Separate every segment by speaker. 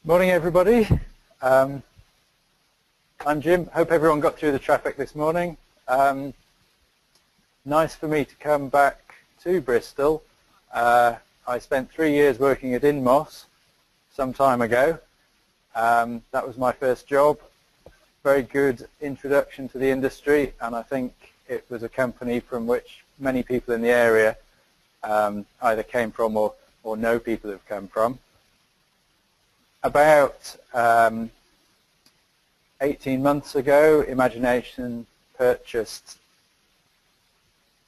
Speaker 1: Morning, everybody. I'm Jim. Hope everyone got through the traffic this morning. Nice for me to come back to Bristol. I spent 3 years working at Inmos some time ago. That was my first job. Very good introduction to the industry, and I think it was a company from which many people in the area either came from or know people who've come from. About 18 months ago, Imagination purchased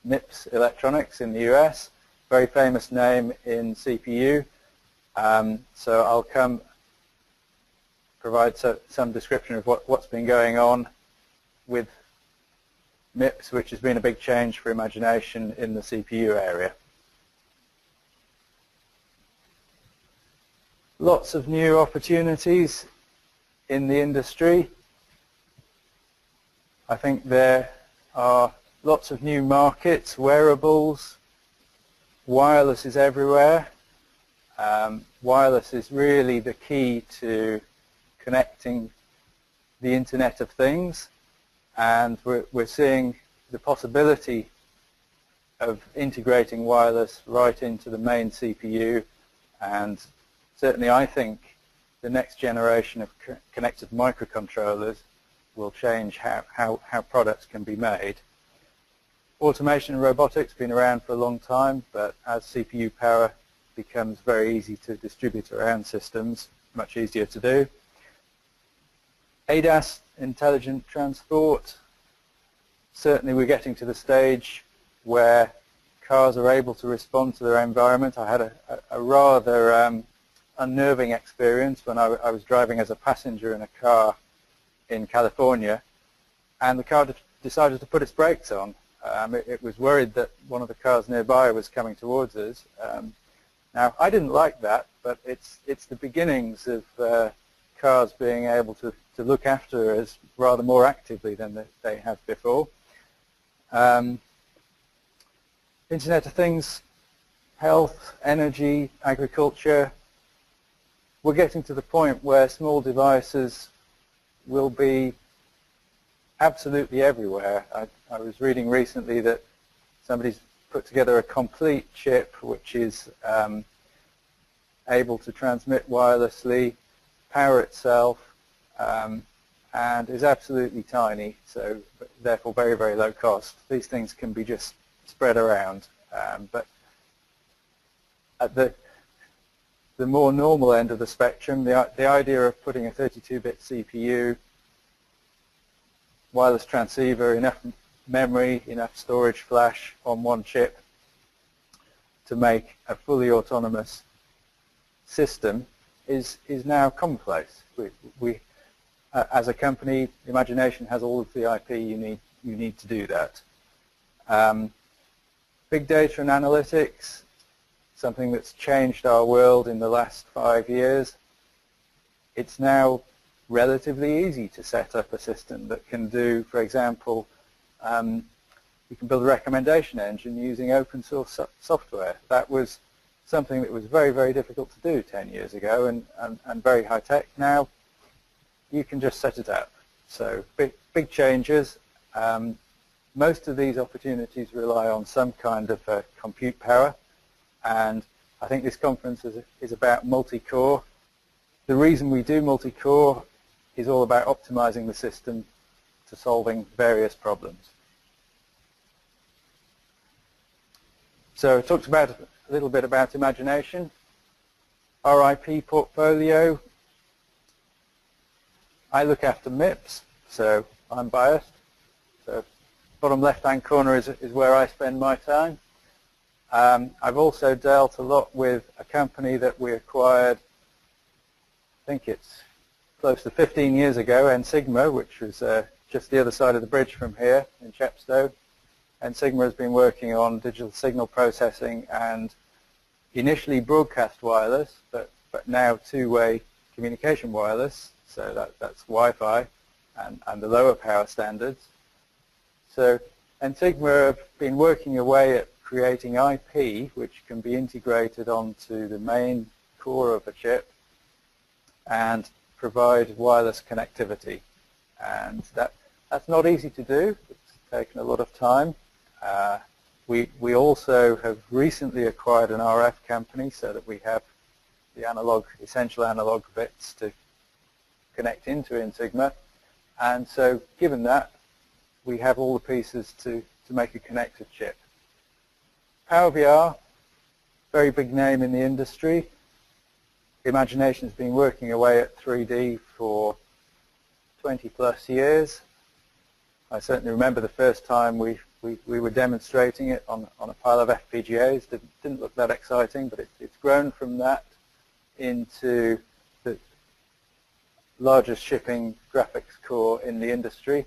Speaker 1: MIPS Electronics in the US, very famous name in CPU. So I'll provide some description of what's been going on with MIPS, which has been a big change for Imagination in the CPU area. Lots of new opportunities in the industry. I think there are lots of new markets, wearables, wireless is everywhere. Wireless is really the key to connecting the Internet of Things, and we're seeing the possibility of integrating wireless right into the main CPU, and certainly I think the next generation of connected microcontrollers will change how products can be made. Automation and robotics have been around for a long time, but as CPU power becomes very easy to distribute around systems, much easier to do. ADAS, intelligent transport, certainly we're getting to the stage where cars are able to respond to their environment. I had a rather unnerving experience when I was driving as a passenger in a car in California, and the car decided to put its brakes on. It was worried that one of the cars nearby was coming towards us. Now, I didn't like that, but it's the beginnings of cars being able to look after us rather more actively than they have before. Internet of Things, health, energy, agriculture. We're getting to the point where small devices will be absolutely everywhere. I was reading recently that somebody's put together a complete chip which is able to transmit wirelessly, power itself, and is absolutely tiny, so therefore very, very low cost. These things can be just spread around, but at the more normal end of the spectrum, the idea of putting a 32-bit CPU, wireless transceiver, enough memory, enough storage flash on one chip to make a fully autonomous system is now commonplace. We as a company, Imagination has all of the IP you need to do that. Big data and analytics, something that's changed our world in the last 5 years. It's now relatively easy to set up a system that can do, for example, you can build a recommendation engine using open source software. That was something that was very, very difficult to do 10 years ago and very high tech. Now you can just set it up. So big changes. Most of these opportunities rely on some kind of compute power, and I think this conference is about multi-core. The reason we do multi-core is all about optimizing the system to solving various problems. So I talked about a little bit about Imagination. Our IP portfolio, I look after MIPS, so I'm biased. So bottom left-hand corner is where I spend my time. I've also dealt a lot with a company that we acquired, I think it's close to 15 years ago, N-Sigma, which was just the other side of the bridge from here in Chepstow. N-Sigma has been working on digital signal processing and initially broadcast wireless, but now two-way communication wireless, so that's Wi-Fi and the lower power standards. So N-Sigma have been working away at creating IP which can be integrated onto the main core of a chip and provide wireless connectivity. And that's not easy to do. It's taken a lot of time. We also have recently acquired an RF company so that we have the essential analog bits to connect into Insigma. And so given that, we have all the pieces to make a connected chip. PowerVR, very big name in the industry. Imagination has been working away at 3D for 20 plus years. I certainly remember the first time we were demonstrating it on a pile of FPGAs. Didn't look that exciting, but it's grown from that into the largest shipping graphics core in the industry.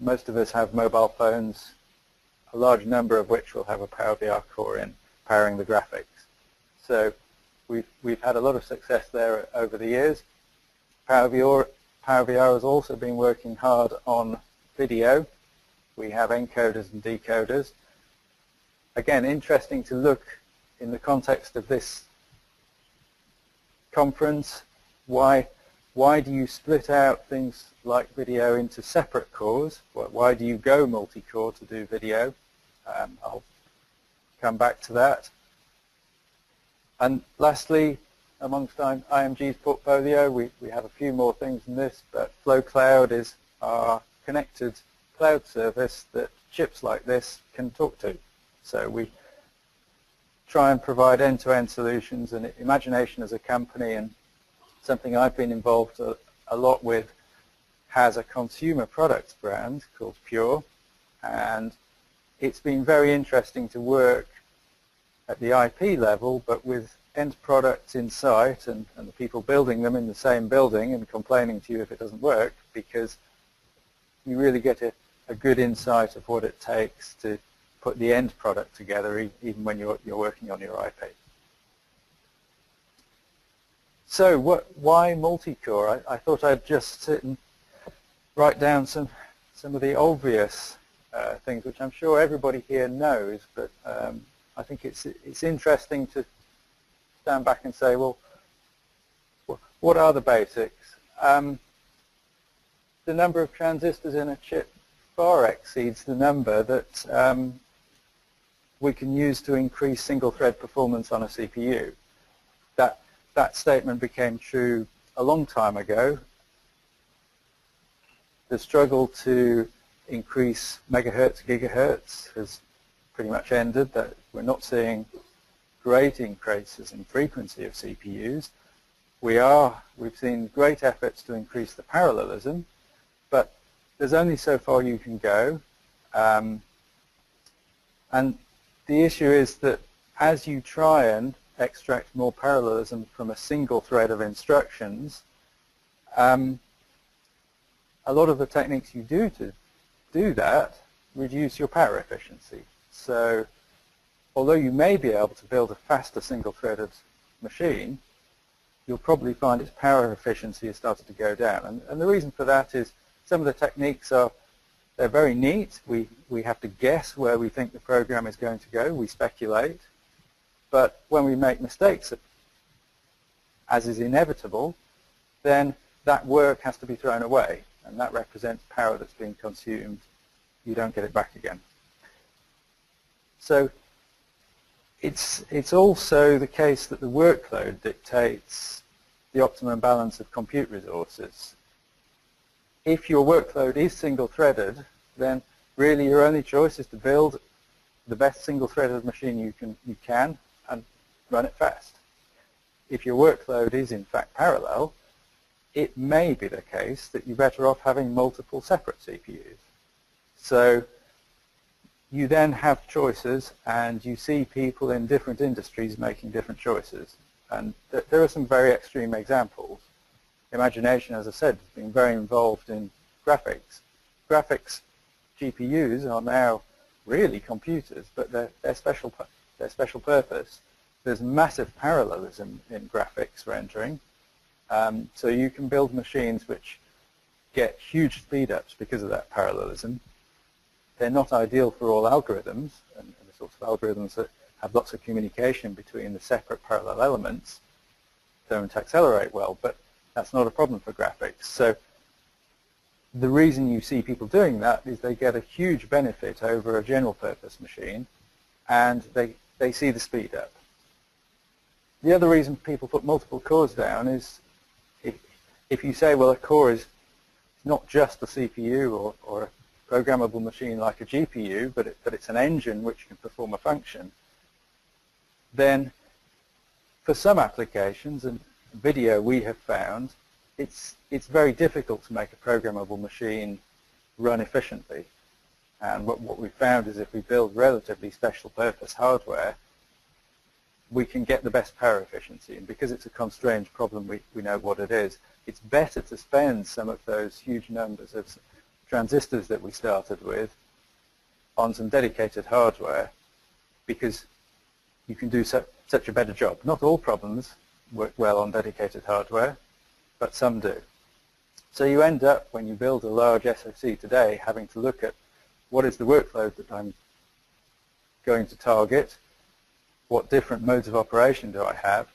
Speaker 1: Most of us have mobile phones, a large number of which will have a PowerVR core in, powering the graphics. So we've had a lot of success there over the years. PowerVR has also been working hard on video. We have encoders and decoders. Again, interesting to look in the context of this conference. Why do you split out things like video into separate cores? Why do you go multi-core to do video? I'll come back to that. And lastly, amongst IMG's portfolio, we have a few more things in this, but FlowCloud is our connected cloud service that chips like this can talk to. So we try and provide end-to-end solutions, and Imagination as a company, and something I've been involved a lot with, has a consumer products brand called Pure, and it's been very interesting to work at the IP level, but with end products in sight and the people building them in the same building and complaining to you if it doesn't work, because you really get a good insight of what it takes to put the end product together, even when you're working on your IP. So why multi-core? I thought I'd just sit and write down some of the obvious things, which I'm sure everybody here knows, but I think it's interesting to stand back and say, well, what are the basics? The number of transistors in a chip far exceeds the number that we can use to increase single-thread performance on a CPU. That statement became true a long time ago. The struggle to increase megahertz, gigahertz has pretty much ended. That we're not seeing great increases in frequency of CPUs. We've seen great efforts to increase the parallelism, but there's only so far you can go. And the issue is that as you try and extract more parallelism from a single thread of instructions, a lot of the techniques you do to do that reduce your power efficiency. So although you may be able to build a faster single-threaded machine, you'll probably find its power efficiency has started to go down. And the reason for that is some of the techniques they're very neat. We have to guess where we think the program is going to go. We speculate. But when we make mistakes, as is inevitable, then that work has to be thrown away. And that represents power that's being consumed. You don't get it back again. So it's also the case that the workload dictates the optimum balance of compute resources. If your workload is single-threaded, then really your only choice is to build the best single-threaded machine you can and run it fast. If your workload is in fact parallel, it may be the case that you're better off having multiple separate CPUs. So you then have choices, and you see people in different industries making different choices. And there are some very extreme examples. Imagination, as I said, has been very involved in graphics. Graphics GPUs are now really computers, but they're special purpose. There's massive parallelism in graphics rendering. So you can build machines which get huge speed-ups because of that parallelism. They're not ideal for all algorithms, and the sorts of algorithms that have lots of communication between the separate parallel elements don't accelerate well. But That's not a problem for graphics. So the reason you see people doing that is they get a huge benefit over a general purpose machine, and they see the speed up. The other reason people put multiple cores down is if you say, well, a core is not just a CPU or a programmable machine like a GPU, but it's an engine which can perform a function, then for some applications, and video we have found, it's very difficult to make a programmable machine run efficiently. And what we found is if we build relatively special purpose hardware, we can get the best power efficiency. And because it's a constrained problem, we know what it is. It's better to spend some of those huge numbers of transistors that we started with on some dedicated hardware, because you can do such a better job. Not all problems work well on dedicated hardware, but some do. So you end up, when you build a large SoC today, having to look at what is the workload that I'm going to target, what different modes of operation do I have,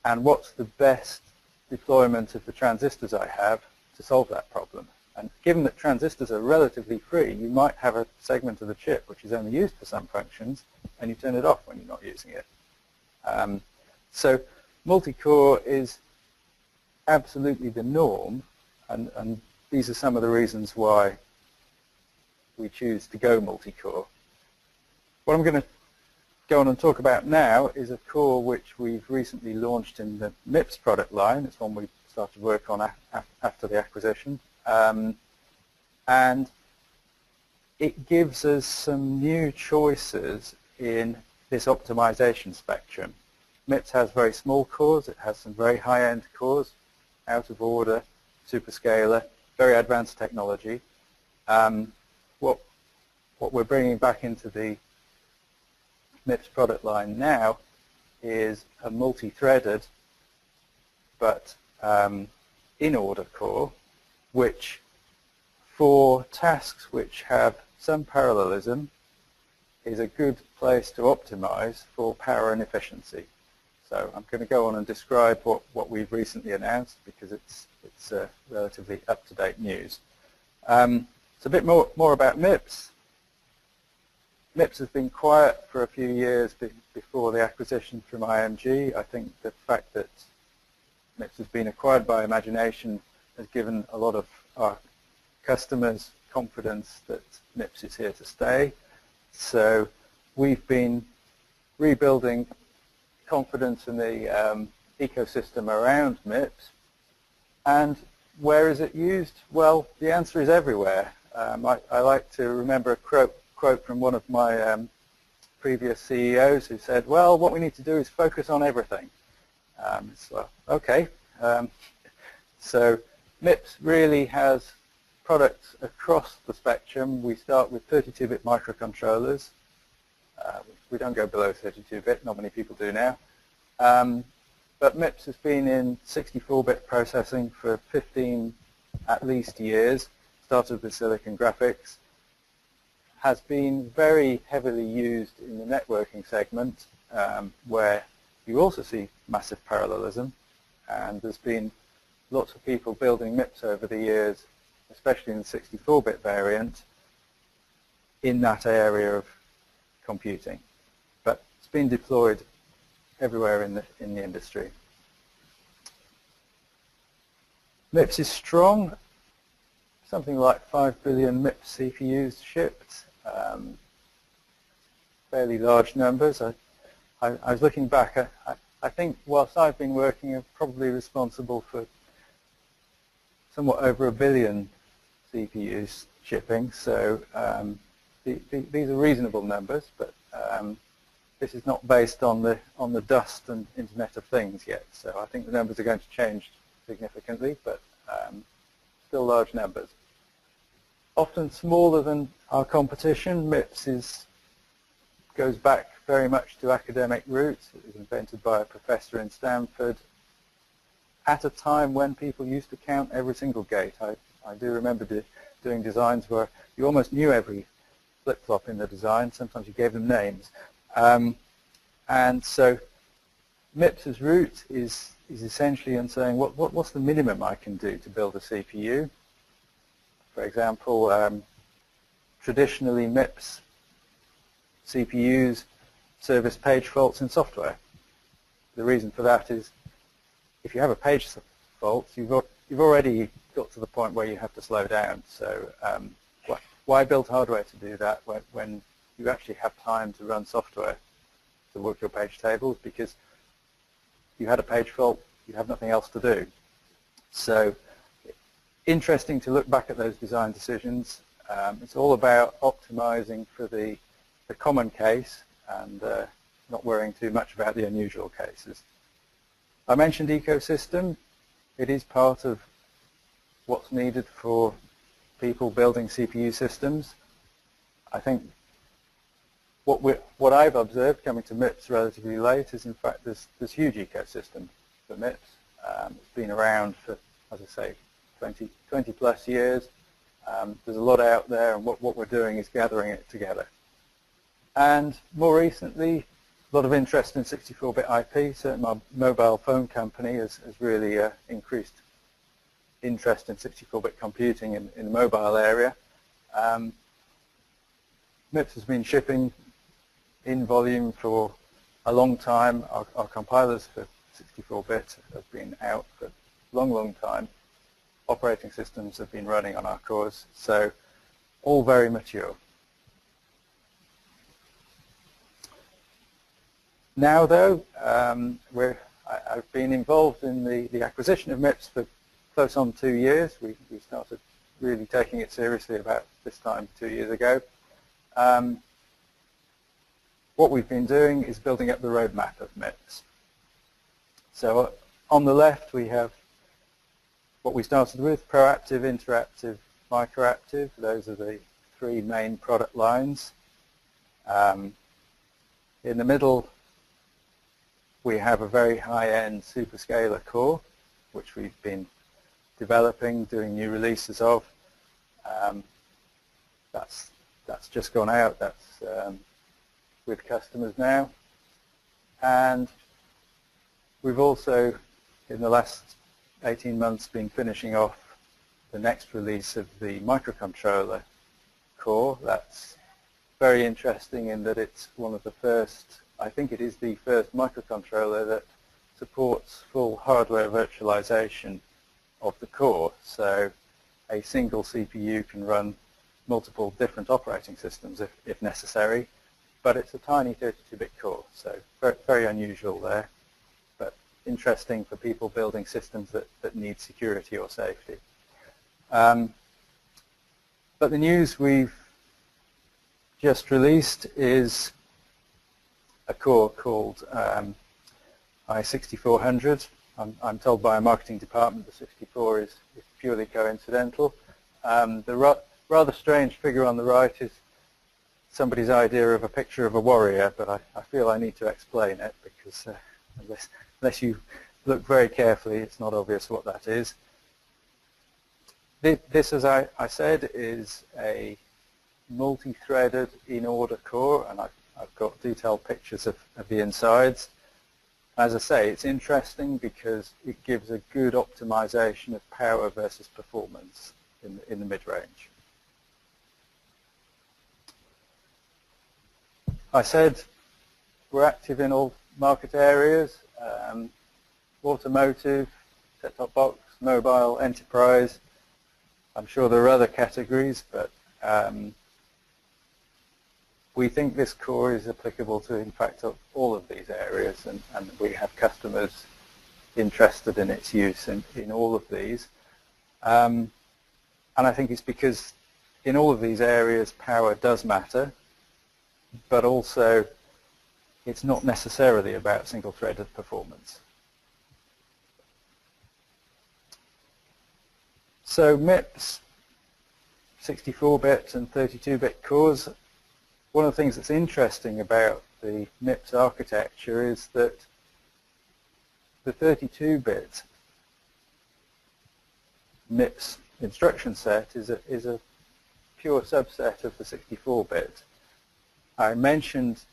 Speaker 1: and what's the best deployment of the transistors I have to solve that problem. And given that transistors are relatively free, you might have a segment of the chip which is only used for some functions, and you turn it off when you're not using it. So multi-core is absolutely the norm, and these are some of the reasons why we choose to go multi-core. What I'm going to go on and talk about now is a core which we've recently launched in the MIPS product line. It's one we started work on after the acquisition. And it gives us some new choices in this optimization spectrum. MIPS has very small cores. It has some very high-end cores, out of order, superscalar, very advanced technology. What we're bringing back into the MIPS product line now is a multi-threaded but in-order core, which for tasks which have some parallelism is a good place to optimize for power and efficiency. So I'm going to go on and describe what we've recently announced, because it's relatively up-to-date news. It's a bit more about MIPS. MIPS has been quiet for a few years before the acquisition from IMG. I think the fact that MIPS has been acquired by Imagination has given a lot of our customers confidence that MIPS is here to stay. So we've been rebuilding confidence in the ecosystem around MIPS. And where is it used? Well, the answer is everywhere. I like to remember a quote from one of my previous CEOs who said, well, what we need to do is focus on everything. So, okay. So MIPS really has products across the spectrum. We start with 32-bit microcontrollers. We don't go below 32-bit, not many people do now. But MIPS has been in 64-bit processing for 15 at least years, started with silicon graphics, has been very heavily used in the networking segment, where you also see massive parallelism, and there's been lots of people building MIPS over the years, especially in the 64-bit variant, in that area of computing. But it's been deployed everywhere in the industry. MIPS is strong. Something like 5 billion MIPS CPUs shipped. Fairly large numbers. I was looking back. I think whilst I've been working, I'm probably responsible for somewhat over 1 billion CPUs shipping. So these are reasonable numbers, but this is not based on the dust and Internet of Things yet. So I think the numbers are going to change significantly, but still large numbers. Often smaller than our competition. MIPS goes back very much to academic roots. It was invented by a professor in Stanford at a time when people used to count every single gate. I do remember doing designs where you almost knew every flip-flop in the design. Sometimes you gave them names. And so MIPS's root is is essentially in saying what's the minimum I can do to build a CPU. For example, traditionally MIPS CPUs service page faults in software. The reason for that is if you have a page fault, you've already got to the point where you have to slow down. So why build hardware to do that when you actually have time to run software to work your page tables? Because you had a page fault, you have nothing else to do. So interesting to look back at those design decisions. It's all about optimizing for the common case and not worrying too much about the unusual cases. I mentioned ecosystem. It is part of what's needed for people building CPU systems. I think what I've observed coming to MIPS relatively late is, in fact, there's huge ecosystem for MIPS. It's been around for, as I say, 20 plus years. There's a lot out there, and what we're doing is gathering it together. And more recently, a lot of interest in 64-bit IP. Certainly my mobile phone company has really increased interest in 64-bit computing in the mobile area. MIPS has been shipping in volume for a long time. Our compilers for 64-bit have been out for a long time. Operating systems have been running on our cores, so all very mature. Now, though, I've been involved in the acquisition of MIPS for close on 2 years. We started really taking it seriously about this time 2 years ago. What we've been doing is building up the roadmap of MIPS. So on the left we have what we started with: proactive, interactive, microactive. Those are the three main product lines. In the middle we have a very high-end superscalar core, which we've been developing, doing new releases of. That's just gone out. That's with customers now. And we've also, in the last 18 months, been finishing off the next release of the microcontroller core. That's very interesting in that it's one of the first, I think it is the first microcontroller that supports full hardware virtualization of the core. So a single CPU can run multiple different operating systems if necessary, but it's a tiny 32-bit core, so very, very unusual there, but interesting for people building systems that need security or safety. But the news we've just released is a core called i6400. I'm told by a marketing department the 64 is purely coincidental. The rather strange figure on the right is somebody's idea of a picture of a warrior, but I feel I need to explain it because unless you look very carefully, it's not obvious what that is. This, as I said, is a multi-threaded in-order core, and I've got detailed pictures of the insides. As I say, it's interesting because it gives a good optimization of power versus performance in the mid-range. I said we're active in all market areas: automotive, set-top box, mobile, enterprise. I'm sure there are other categories, but we think this core is applicable to, in fact, all of these areas, and we have customers interested in its use in all of these. And I think it's because in all of these areas power does matter, but also it's not necessarily about single-threaded performance. So MIPS, 64-bit and 32-bit cores. One of the things that's interesting about the MIPS architecture is that the 32-bit MIPS instruction set is a pure subset of the 64-bit. I mentioned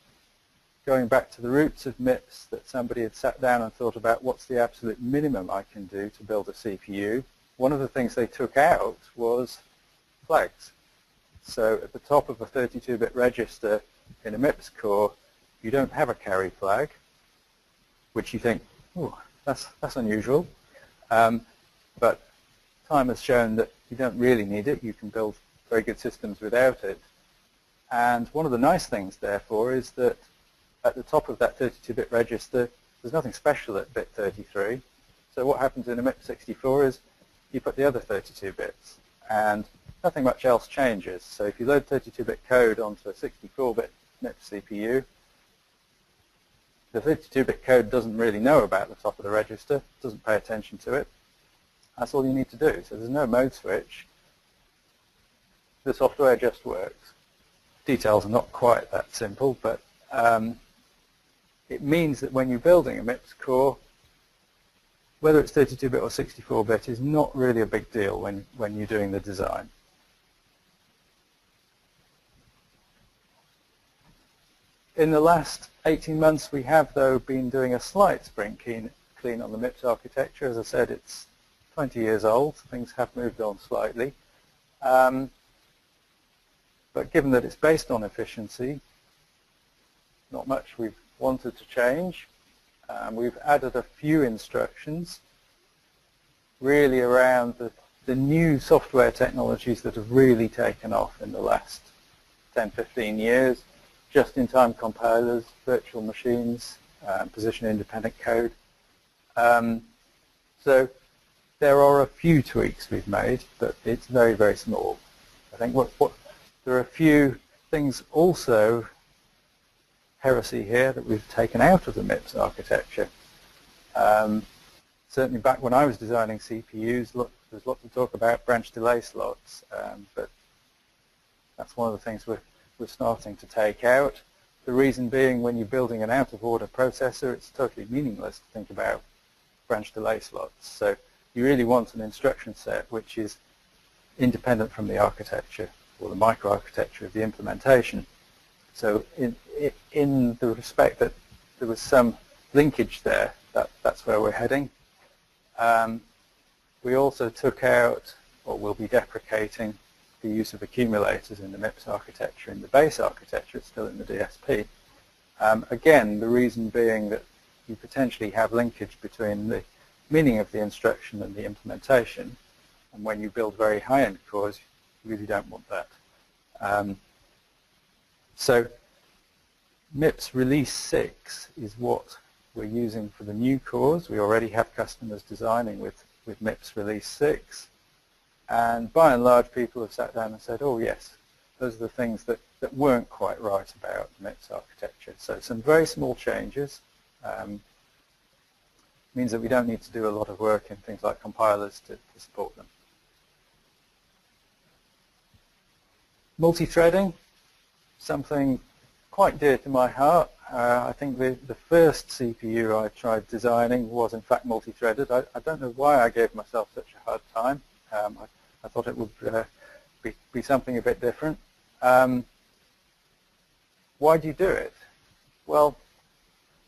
Speaker 1: going back to the roots of MIPS, that somebody had sat down and thought about what's the absolute minimum I can do to build a CPU. One of the things they took out was flags. So at the top of a 32-bit register in a MIPS core, you don't have a carry flag, which you think, oh, that's unusual. But time has shown that you don't really need it. You can build very good systems without it. And one of the nice things, therefore, is that at the top of that 32-bit register, there's nothing special at bit 33. So what happens in a MIPS 64 is you put the other 32 bits, and nothing much else changes. So if you load 32-bit code onto a 64-bit MIPS CPU, the 32-bit code doesn't really know about the top of the register, doesn't pay attention to it. That's all you need to do. So there's no mode switch. The software just works. Details are not quite that simple, but it means that when you're building a MIPS core, whether it's 32-bit or 64-bit is not really a big deal when you're doing the design. In the last 18 months, we have, though, been doing a slight spring clean on the MIPS architecture. As I said, it's 20 years old. Things have moved on slightly. But given that it's based on efficiency, not much we've wanted to change. We've added a few instructions really around the new software technologies that have really taken off in the last 10, 15 years. Just-in-time compilers, virtual machines, position-independent code. So there are a few tweaks we've made, but it's very, very small. I think there are a few things also, heresy here, that we've taken out of the MIPS architecture. Certainly back when I was designing CPUs, there's lots of talk about branch delay slots, but that's one of the things we're starting to take out. The reason being, when you're building an out-of-order processor, it's totally meaningless to think about branch delay slots. So you really want an instruction set which is independent from the architecture or the microarchitecture of the implementation. So in the respect that there was some linkage there, that's where we're heading. We also took out, or will be deprecating, the use of accumulators in the MIPS architecture. In the base architecture, it's still in the DSP. Again, the reason being that you potentially have linkage between the meaning of the instruction and the implementation, and when you build very high-end cores, you really don't want that. So MIPS Release 6 is what we're using for the new cores. We already have customers designing with MIPS Release 6. And by and large, people have sat down and said, oh yes, those are the things that weren't quite right about the MIPS architecture. So some very small changes. Means that we don't need to do a lot of work in things like compilers to support them. Multi-threading, something quite dear to my heart. I think the first CPU I tried designing was in fact multi-threaded. I don't know why I gave myself such a hard time. I thought it would be something a bit different. Why do you do it? Well,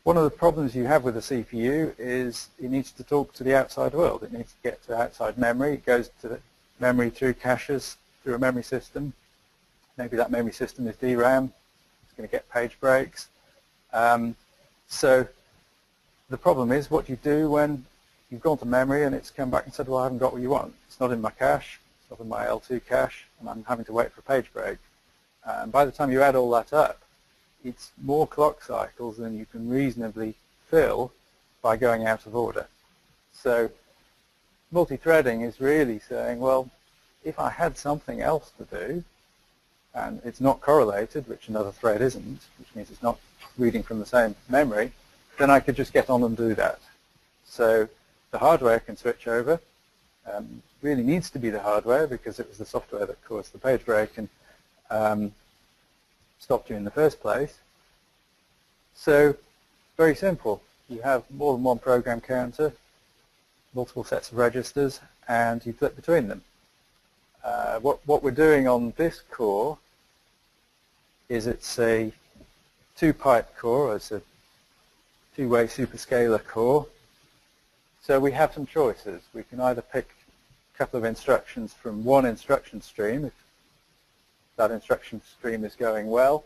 Speaker 1: one of the problems you have with a CPU is it needs to talk to the outside world. It needs to get to outside memory. It goes to the memory through caches, through a memory system. Maybe that memory system is DRAM. It's going to get page breaks. So the problem is, what do you do when you've gone to memory and it's come back and said, well, I haven't got what you want. It's not in my cache. It's not in my L2 cache, and I'm having to wait for a page break. And by the time you add all that up, it's more clock cycles than you can reasonably fill by going out of order. So multi-threading is really saying, well, if I had something else to do, and it's not correlated, which another thread isn't, which means it's not reading from the same memory, then I could just get on and do that. So the hardware can switch over. Really needs to be the hardware, because it was the software that caused the page break and stopped you in the first place. So very simple. You have more than one program counter, multiple sets of registers, and you flip between them. What we're doing on this core is it's a two-pipe core, it's a two-way superscalar core. So we have some choices. We can either pick a couple of instructions from one instruction stream, if that instruction stream is going well,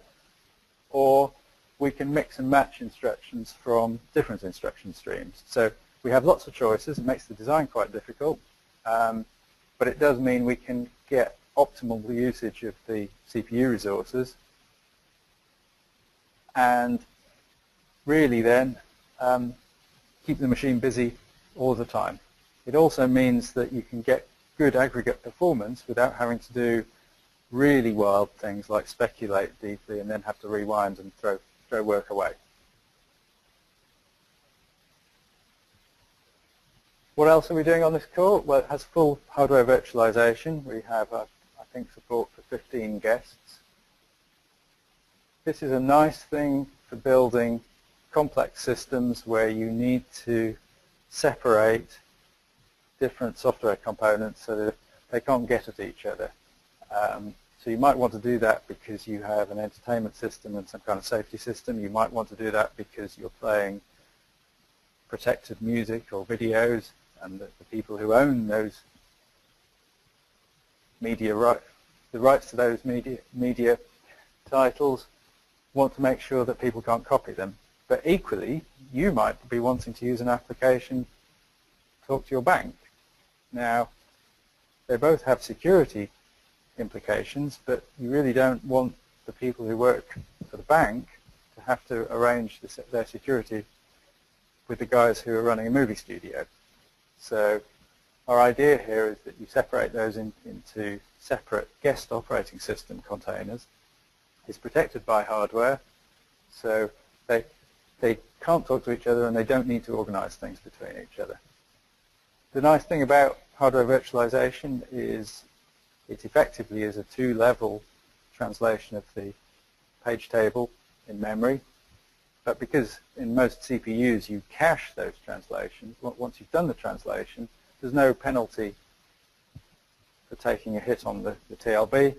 Speaker 1: or we can mix and match instructions from different instruction streams. So we have lots of choices. It makes the design quite difficult, but it does mean we can get optimal usage of the CPU resources, and really then keep the machine busy all the time. It also means that you can get good aggregate performance without having to do really wild things like speculate deeply and then have to rewind and throw work away. What else are we doing on this core? Well, it has full hardware virtualization. We have, I think, support for 15 guests. This is a nice thing for building complex systems where you need to separate different software components so that they can't get at each other. So you might want to do that because you have an entertainment system and some kind of safety system. You might want to do that because you're playing protected music or videos, and the people who own those media the rights to those media titles want to make sure that people can't copy them. But equally, you might be wanting to use an application to talk to your bank. Now, they both have security implications, but you really don't want the people who work for the bank to have to arrange their security with the guys who are running a movie studio. So our idea here is that you separate those into separate guest operating system containers. It's protected by hardware, so they can't talk to each other and they don't need to organize things between each other. The nice thing about hardware virtualization is it effectively is a two-level translation of the page table in memory. But because in most CPUs you cache those translations, once you've done the translation, there's no penalty for taking a hit on the TLB.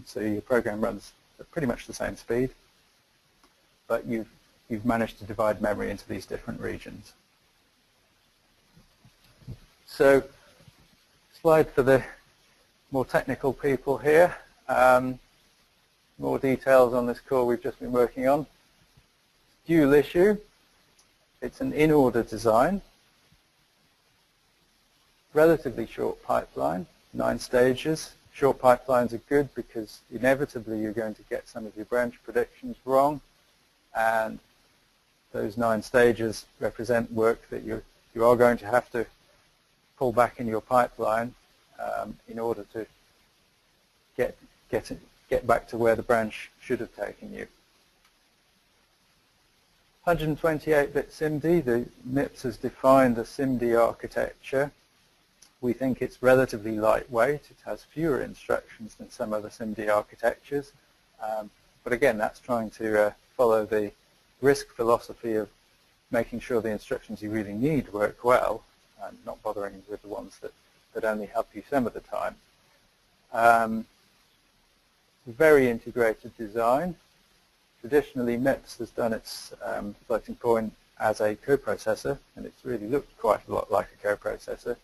Speaker 1: So your program runs at pretty much the same speed, but you've managed to divide memory into these different regions. So, slide for the more technical people here. More details on this core we've just been working on. Dual issue. It's an in-order design. Relatively short pipeline, 9 stages. Short pipelines are good because inevitably you're going to get some of your branch predictions wrong, and those 9 stages represent work that you are going to have to pull back in your pipeline in order to get back to where the branch should have taken you. 128-bit SIMD, the MIPS has defined a SIMD architecture. We think it's relatively lightweight. It has fewer instructions than some other SIMD architectures. But again, that's trying to follow the RISC philosophy of making sure the instructions you really need work well and not bothering with the ones that only help you some of the time. Very integrated design. Traditionally, MIPS has done its floating point as a coprocessor, and it's really looked quite a lot like a coprocessor.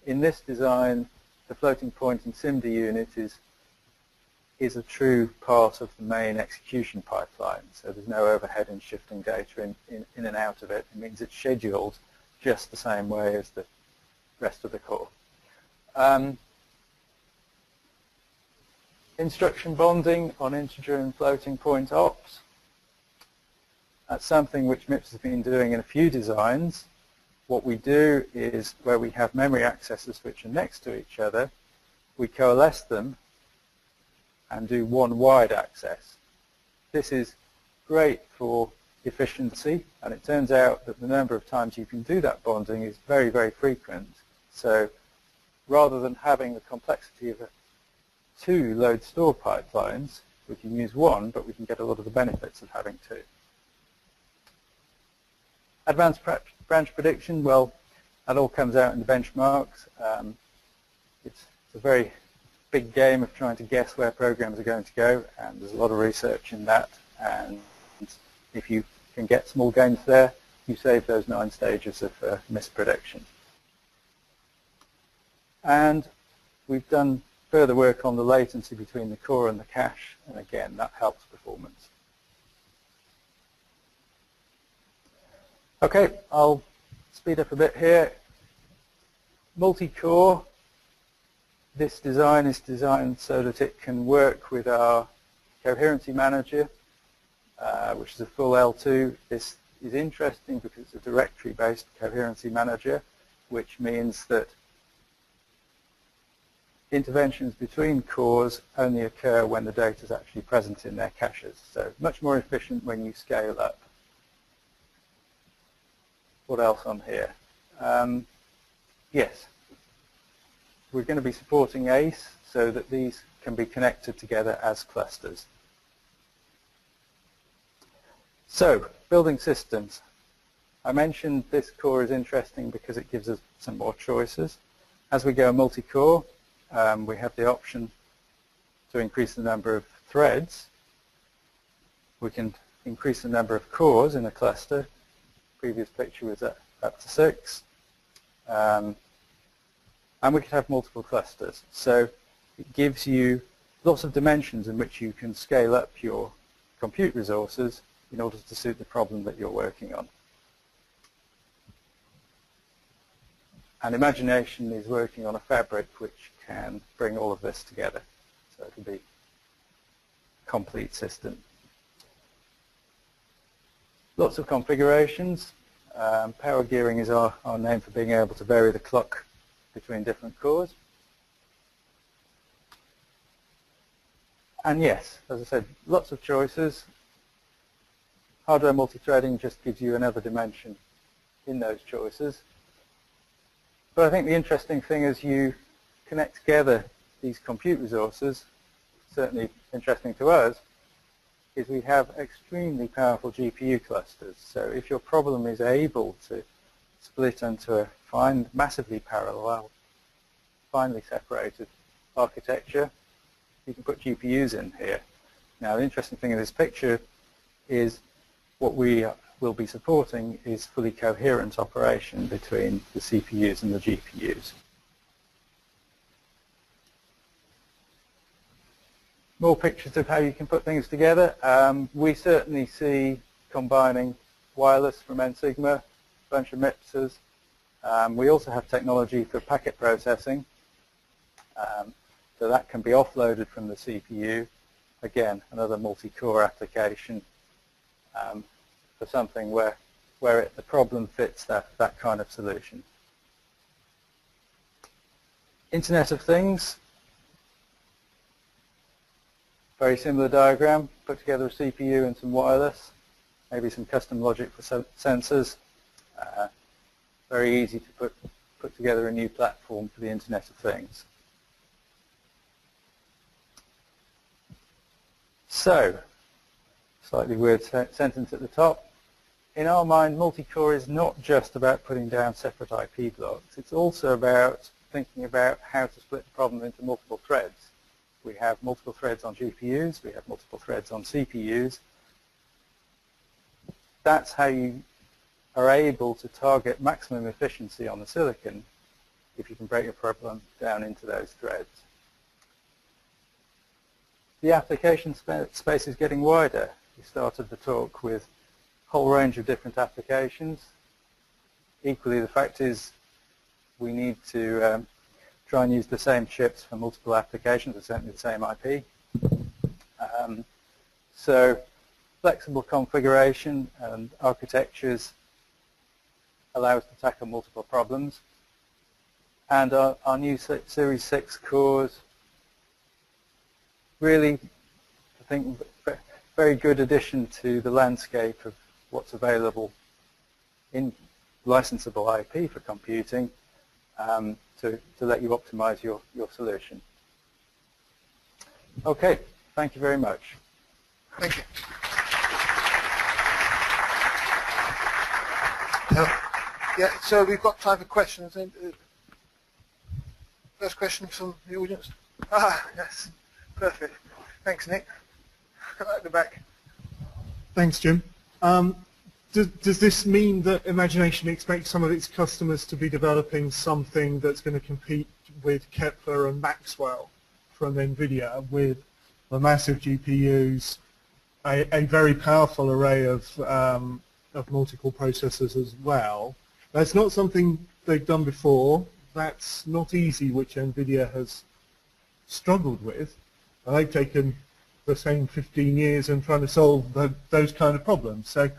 Speaker 1: In this design, the floating point and SIMD unit is a true part of the main execution pipeline, so there's no overhead in shifting data in and out of it. It means it's scheduled just the same way as the rest of the core. Instruction bonding on integer and floating point ops. That's something which MIPS has been doing in a few designs. What we do is where we have memory accesses which are next to each other, we coalesce them and do one wide access. This is great for efficiency, and it turns out that the number of times you can do that bonding is very, very frequent. So rather than having the complexity of 2 load store pipelines, we can use 1, but we can get a lot of the benefits of having 2. Advanced branch prediction, well, that all comes out in the benchmarks. It's a very big game of trying to guess where programs are going to go, and there's a lot of research in that, and If you can get small gains there, you save those 9 stages of misprediction. And we've done further work on the latency between the core and the cache, and again, that helps performance. Okay, I'll speed up a bit here. Multicore, this design is designed so that it can work with our coherency manager, which is a full L2. This is interesting because it's a directory-based coherency manager, which means that interventions between cores only occur when the data is actually present in their caches. So much more efficient when you scale up. What else on here? Yes, we're going to be supporting ACE so that these can be connected together as clusters. So, building systems. I mentioned this core is interesting because it gives us some more choices. As we go multi-core, we have the option to increase the number of threads. We can increase the number of cores in a cluster. Previous picture was up to 6. And we could have multiple clusters. So it gives you lots of dimensions in which you can scale up your compute resources in order to suit the problem that you're working on. And Imagination is working on a fabric which can bring all of this together. So it'll be a complete system. Lots of configurations. Power gearing is our name for being able to vary the clock between different cores. And yes, as I said, lots of choices. Hardware multi-threading just gives you another dimension in those choices. But I think the interesting thing as you connect together these compute resources, certainly interesting to us, is we have extremely powerful GPU clusters. So if your problem is able to split into a massively parallel, finely separated architecture, you can put GPUs in here. Now the interesting thing in this picture is what we will be supporting is fully coherent operation between the CPUs and the GPUs. More pictures of how you can put things together. We certainly see combining wireless from N-Sigma, a bunch of MIPSs. We also have technology for packet processing. So that can be offloaded from the CPU. Again, another multi-core application for something where the problem fits that kind of solution. Internet of Things. Very similar diagram, put together a CPU and some wireless, maybe some custom logic for sensors. Very easy to put together a new platform for the Internet of Things. So, slightly weird sentence at the top. In our mind, multi-core is not just about putting down separate IP blocks. It's also about thinking about how to split the problem into multiple threads. We have multiple threads on GPUs, we have multiple threads on CPUs. That's how you are able to target maximum efficiency on the silicon if you can break your problem down into those threads. The application space is getting wider. We started the talk with a whole range of different applications. Equally, the fact is we need to try and use the same chips for multiple applications, or certainly the same IP. So flexible configuration and architectures allow us to tackle multiple problems. And our new Series 6 cores really, I think, very good addition to the landscape of what's available in licensable IP for computing to let you optimize your solution. Okay, thank you very much.
Speaker 2: Thank you. Yeah, so we've got time for questions. First question from the audience. Ah, yes. Perfect. Thanks, Nick. At the back.
Speaker 3: Thanks, Jim. Does this mean that Imagination expects some of its customers to be developing something that's going to compete with Kepler and Maxwell from NVIDIA with the massive GPUs, a very powerful array of multiple processors as well? That's not something they've done before. That's not easy, which NVIDIA has struggled with. And they've taken the same 15 years in trying to solve those kind of problems. So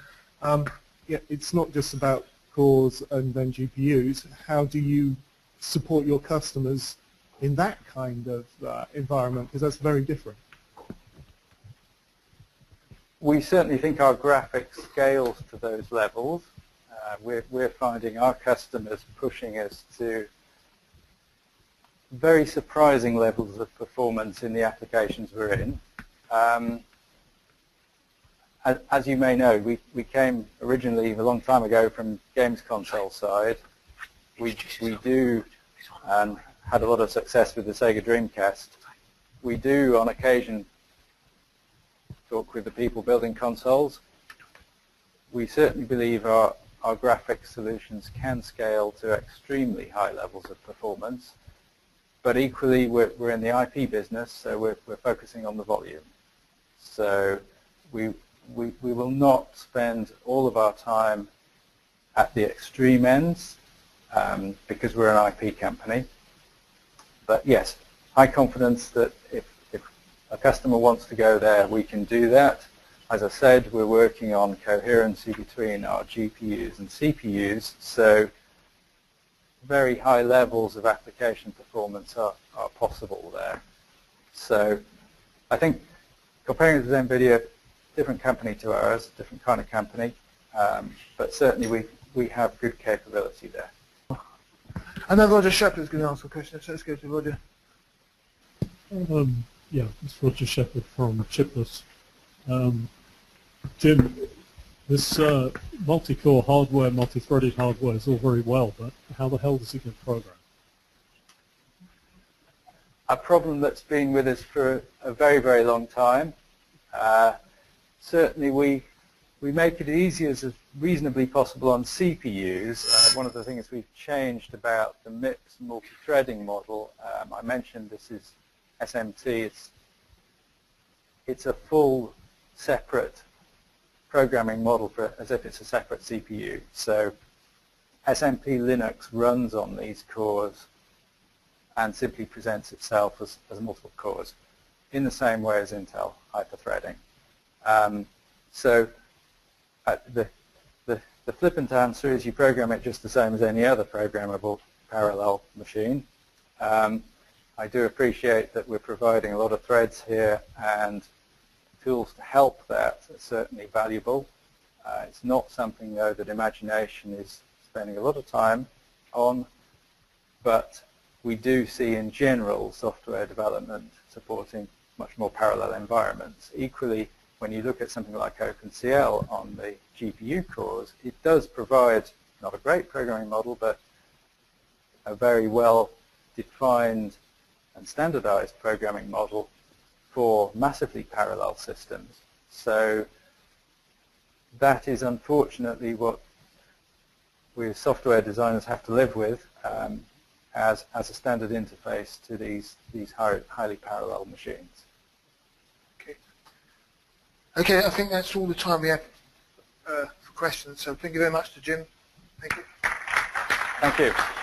Speaker 3: yeah, it's not just about cores and then GPUs. How do you support your customers in that kind of environment? Because that's very different.
Speaker 1: We certainly think our graphics scales to those levels. We're finding our customers pushing us to very surprising levels of performance in the applications we're in. As you may know, we came originally a long time ago from games console side. We do and had a lot of success with the Sega Dreamcast. We do on occasion talk with the people building consoles. We certainly believe our graphics solutions can scale to extremely high levels of performance, but equally we're in the IP business, so we're focusing on the volume. So we will not spend all of our time at the extreme ends because we're an IP company. But yes, high confidence that if a customer wants to go there, we can do that. As I said, we're working on coherency between our GPUs and CPUs, so very high levels of application performance are possible there. So I think comparing it to NVIDIA, different company to ours, different kind of company, but certainly we have good capability there.
Speaker 2: And then Roger Shepherd's going to ask a question, so let's go to Roger.
Speaker 4: Yeah, it's Roger Shepherd from Chipless. Jim, this multi-core hardware, multi-threaded hardware is all very well, but how the hell does it get programmed?
Speaker 1: A problem that's been with us for a very, very long time. Certainly we make it easy as reasonably possible on CPUs. One of the things we've changed about the MIPS multi-threading model, I mentioned this is SMT, it's a full separate programming model for as if it's a separate CPU. So SMP Linux runs on these cores and simply presents itself as multiple cores in the same way as Intel hyperthreading. So the flippant answer is you program it just the same as any other programmable parallel machine. I do appreciate that we're providing a lot of threads here, and tools to help that are certainly valuable. It's not something, though, that Imagination is spending a lot of time on, but we do see in general software development supporting much more parallel environments. Equally, when you look at something like OpenCL on the GPU cores, it does provide not a great programming model, but a very well-defined and standardized programming model for massively parallel systems. So that is unfortunately what we as software designers have to live with as a standard interface to these highly parallel machines.
Speaker 2: Okay, I think that's all the time we have for questions. So thank you very much to Jim. Thank you.
Speaker 1: Thank you.